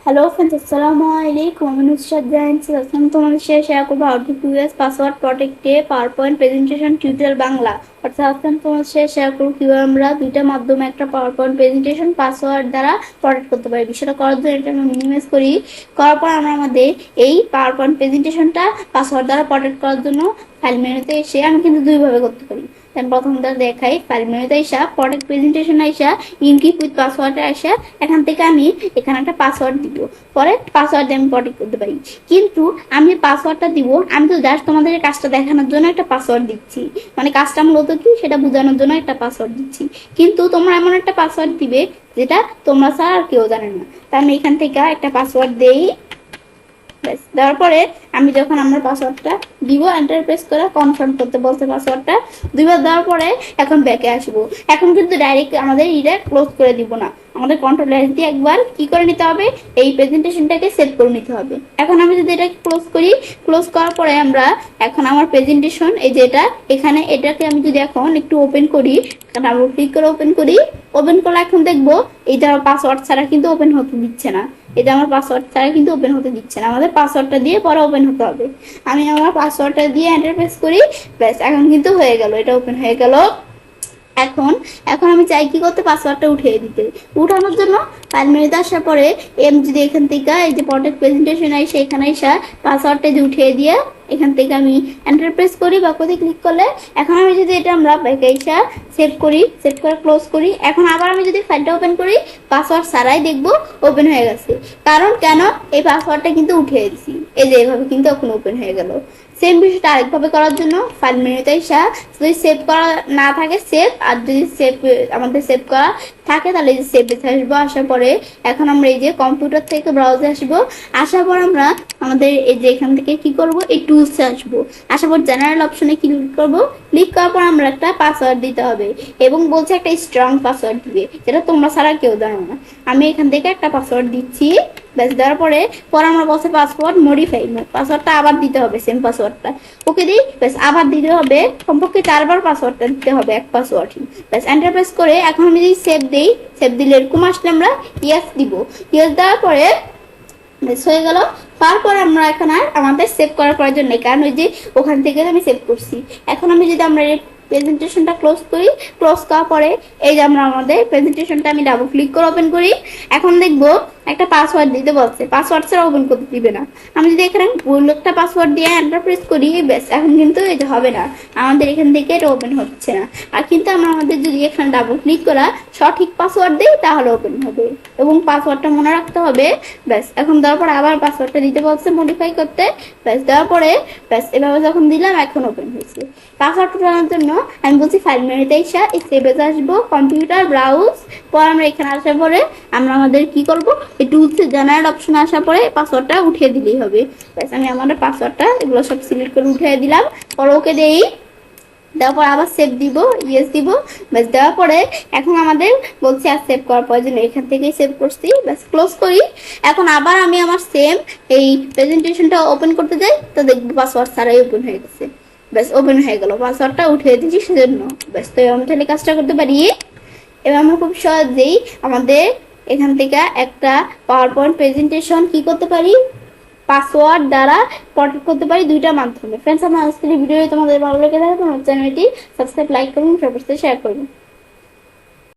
Hello friends, আসসালামু আলাইকুম। আমি নুসরাত জাহান আজকে তোমাদের সাথে শেয়ার করবো হাউ টু ইউএস পাসওয়ার্ড প্রটেক্টে PowerPoint presentation tutorial Bangla. অর্থাৎ আজকে আমি তোমাদের সাথে শেয়ার করবো কীভাবে আমরা দুইটা মাধ্যমে একটা পাওয়ার পয়েন্ট প্রেজেন্টেশন পাসওয়ার্ড দ্বারা প্রটেক্ট করতে পারি। বিষয়টা করার জন্য এটা আমি মিনিমাইজ করি। করার পর আমরা আমাদের এই পাওয়ার পয়েন্ট প্রেজেন্টেশনটা পাসওয়ার্ড দ্বারা প্রটেক্ট করার জন্য ফাইল মেনুতে এসে আমি কিন্তু দুইভাবে করতে পারি। প্রথমটা দেখাই, ফাইল মেনুতে আসা প্রোডাক্ট প্রেজেন্টেশন আসা ইনকিপ উইথ পাসওয়ার্ডে আসা এখান থেকে আমি এখানে একটা পাসওয়ার্ড দিব, পরে পাসওয়ার্ড দিয়ে আমি প্রোটেক্ট করতে পারি। কিন্তু আমি পাসওয়ার্ডটা দিব, আমি তো জাস্ট তোমাদের কাজটা দেখানোর জন্য একটা পাসওয়ার্ড দিচ্ছি, মানে কাজটা মূলত কি সেটা বোঝানোর জন্য একটা পাসওয়ার্ড দিচ্ছি। কিন্তু তোমরা এমন একটা পাসওয়ার্ড দিবে যেটা তোমরা ছাড়া আর কেউ জানে না। তাই আমি এখান থেকে একটা পাসওয়ার্ড দেই। দেওয়ার পরে আমি যখন আমার পাসওয়ার্ডটা দিব, এন্টার প্রেস করে কনফার্ম করতে বলতে পাসওয়ার্ডটা দুইবার দেওয়ার পরে এখন ব্যাকে আসবো। এখন কিন্তু ডাইরেক্ট আমাদের এটা ক্লোজ করে দিব না, আমাদের কন্ট্রোল এস দিয়ে একবার কি করে নিতে হবে, এই প্রেজেন্টেশনটাকে সেভ করে নিতে হবে। এখন আমি যদি এটাকে ক্লোজ করি, ক্লোজ করার পরে আমরা এখন আমার প্রেজেন্টেশন এই যে এটা এখানে, এটাকে আমি যদি এখন একটু ওপেন করি, ডাবল ক্লিক করে ওপেন করি, ওপেন করলে এখন দেখবো এটা পাসওয়ার্ড ছাড়া কিন্তু ওপেন হতে দিচ্ছে না। এটা আমার পাসওয়ার্ড ছাড়া কিন্তু ওপেন হতে দিচ্ছে না, আমাদের পাসওয়ার্ডটা দিয়ে পরে ওপেন হতে হবে। আমি আমার পাসওয়ার্ডটা দিয়ে এন্টার প্রেস করি, ব্যাস এখন কিন্তু হয়ে গেল, এটা ওপেন হয়ে গেল। এখন এখন আমি চাই কি করতে, পাসওয়ার্ডটা উঠিয়ে দিতে। উঠানোর জন্য ফাইল মেনুতে আসার পরে যদি এখান থেকে এই যে প্রোডাক্ট প্রেজেন্টেশন আসে এখানে আসা পাসওয়ার্ডটা যে উঠিয়ে দিয়ে এখান থেকে আমি এন্টার প্রেস করি বা কোথায় ক্লিক করলে এখন আমি যদি এটা আমরা ব্যাকে এসে সেভ করি, সেভ করে ক্লোজ করি, এখন আবার আমি যদি ফাইলটা ওপেন করি পাসওয়ার্ড ছাড়াই দেখবো ওপেন হয়ে গেছে। কারণ কেন, এই পাসওয়ার্ডটা কিন্তু উঠিয়ে দিছি, এই যে এইভাবে কিন্তু এখন ওপেন হয়ে গেল। সেম বিষয়টা আরেকভাবে করার জন্য ফাইল মেনুতে এসে যদি সেভ করা না থাকে সেভ, আর যদি সেভ আমাদের সেভ করা থাকে তাহলে এই যে সেভে আসবো। আসার পরে এখন আমরা এই যে কম্পিউটার থেকে ব্রাউজে আসবো, আসার পর আমরা আমাদের এই যে এখান থেকে কি করব, এই টুলসে আসবো। আসার পর জেনারেল অপশনে ক্লিক করব, ক্লিক করার পর আমরা একটা পাসওয়ার্ড দিতে হবে এবং বলছে একটা স্ট্রং পাসওয়ার্ড দিবে যেটা তোমরা ছাড়া কেউ জানো না। আমি এখান থেকে একটা পাসওয়ার্ড দিচ্ছি, ব্যাস দেওয়ার পরে আমরা বলছে পাসওয়ার্ড মডিফাই, পাসওয়ার্ডটা আবার দিতে হবে, সেম পাসওয়ার্ডটা ওকে দিই, ব্যাস আবার দিতে হবে, কমপক্ষে 4বার পাসওয়ার্ডটা দিতে হবে এক পাসওয়ার্ডই। ব্যাস এন্টার প্রেস করে এখন আমি যদি সেভ দেই, সেভ দিলে এরকম আসলে আমরা ইয়েস দিব। ইয়েস দেওয়ার পরে বেশ হয়ে গেল। তারপর আমরা এখন আর আমাদের সেভ করার প্রয়োজন নেই, কারণ ওই যে ওখান থেকে আমি সেভ করছি। এখন আমি যদি আমরা প্রেজেন্টেশনটা ক্লোজ করি, ক্লোজ করার পরে এই যে আমরা আমাদের প্রেজেন্টেশনটা আমি ডাবল ক্লিক করে ওপেন করি, এখন দেখবো একটা পাসওয়ার্ড দিতে বলছে, পাসওয়ার্ড ছাড়া ওপেন করতে দিবে না। আমি যদি এখানে ভুল একটা পাসওয়ার্ড দিয়ে এন্টার প্রেস করি, ব্যাস এখন কিন্তু এটা হবে না, আমাদের এখান থেকে এটা ওপেন হচ্ছে না। আর কিন্তু আমরা আমাদের যদি এখানে ডাবল ক্লিক করা সঠিক পাসওয়ার্ড দিই তাহলে ওপেন হবে এবং পাসওয়ার্ডটা মনে রাখতে হবে। ব্যাস এখন দেওয়ার পরে আবার পাসওয়ার্ডটা দিতে বলছে মডিফাই করতে, ব্যাস দেওয়ার পরে ব্যাস এভাবে যখন দিলাম এখন ওপেন হয়েছে। পাসওয়ার্ড জানার জন্য আমি বলছি ফাইল মেনুতে এসে এই সেভে আসবো, কম্পিউটার ব্রাউজ, পর আমরা এখানে আসার পরে আমরা আমাদের কি করব, এই টুলসে জেনারেল অপশন আসার পরে পাসওয়ার্ডটা উঠিয়ে দিলেই হবে। ব্যাস আমি আমাদের পাসওয়ার্ডটা এগুলো সব সিলেক্ট করে উঠিয়ে দিলাম, পর ওকে দেই, দেওয়ার পর আবার সেভ দিব, ইয়েস দিব। ব্যাস দেওয়ার পরে এখন আমাদের বলছি আর সেভ করার প্রয়োজন, এখান থেকেই সেভ করছি, ব্যাস ক্লোজ করি। এখন আবার আমি আমার সেম এই প্রেজেন্টেশনটা ওপেন করতে যাই, তো দেখবো পাসওয়ার্ড ছাড়াই ওপেন হয়ে গেছে। ব্যাস ওপেন হয়ে গেল, পাসওয়ার্ডটা উঠিয়ে দিচ্ছি সেজন্য। ব্যাস তো আমি তাহলে কাজটা করতে পারি। এবার আমরা খুব সহজেই আমাদের এখান থেকে একটা পাওয়ার পয়েন্ট প্রেজেন্টেশন কি করতে পারি, পাসওয়ার্ড দ্বারা প্রটেক্ট করতে পারি দুইটা মাধ্যমে। ফ্রেন্ডস, আমার আজকের ভিডিও তোমাদের ভালো লেগে থাকে তোমার চ্যানেলটি সাবস্ক্রাইব, লাইক করুন, সবার সাথে শেয়ার করুন।